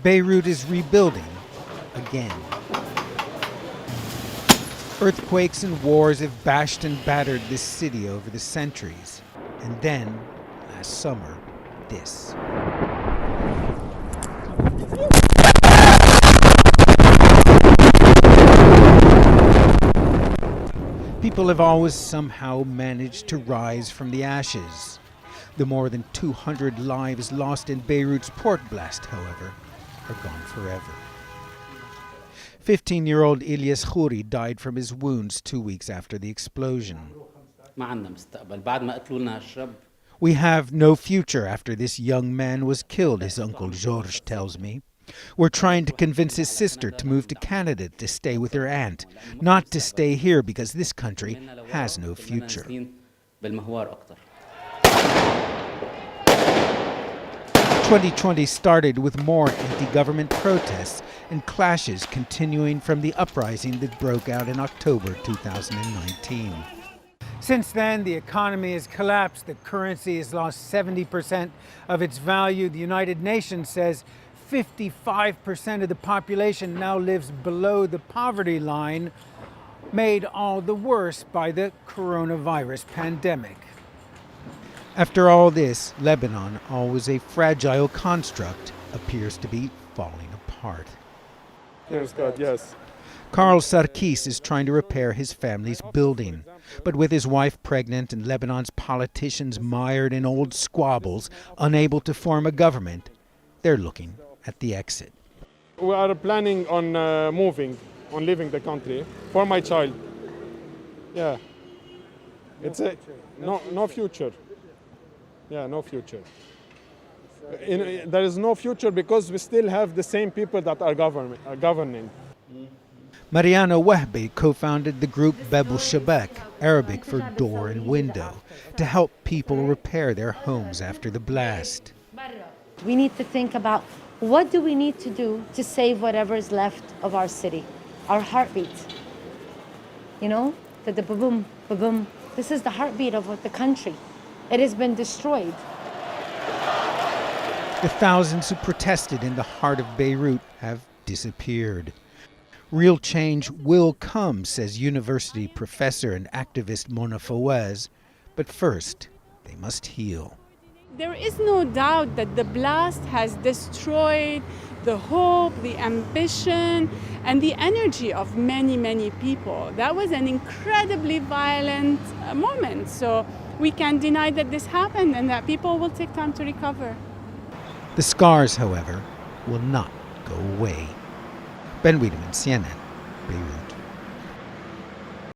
Beirut is rebuilding again. Earthquakes and wars have bashed and battered this city over the centuries. And then, last summer, this. People have always somehow managed to rise from the ashes. The more than 200 lives lost in Beirut's port blast, however, are gone forever. 15-year-old Ilyas Khouri died from his wounds 2 weeks after the explosion. We have no future after this young man was killed, his uncle George tells me. We're trying to convince his sister to move to Canada to stay with her aunt, not to stay here because this country has no future. 2020 started with more anti-government protests and clashes continuing from the uprising that broke out in October 2019. Since then, the economy has collapsed, the currency has lost 70% of its value. The United Nations says 55% of the population now lives below the poverty line, made all the worse by the coronavirus pandemic. After all this, Lebanon, always a fragile construct, appears to be falling apart. Yes, God, yes. Karl Sarkis is trying to repair his family's building. But with his wife pregnant and Lebanon's politicians mired in old squabbles, unable to form a government, they're looking at the exit. We are planning on moving, on leaving the country for my child. Yeah. It's no future. Yeah, no future. There is no future because we still have the same people that are governing. Mariana Wahbi co-founded the group Babul Shabak, Arabic for door and window, to help people repair their homes after the blast. We need to think about what do we need to do to save whatever is left of our city, our heartbeat. You know, the ba-boom, ba-boom. This is the heartbeat of the country. It has been destroyed. The thousands who protested in the heart of Beirut have disappeared. Real change will come, says university professor and activist Mona Fawaz, but first they must heal. There is no doubt that the blast has destroyed the hope, the ambition, and the energy of many, many people. That was an incredibly violent moment. So we can't deny that this happened and that people will take time to recover. The scars, however, will not go away. Ben Wiedemann, CNN, Beirut.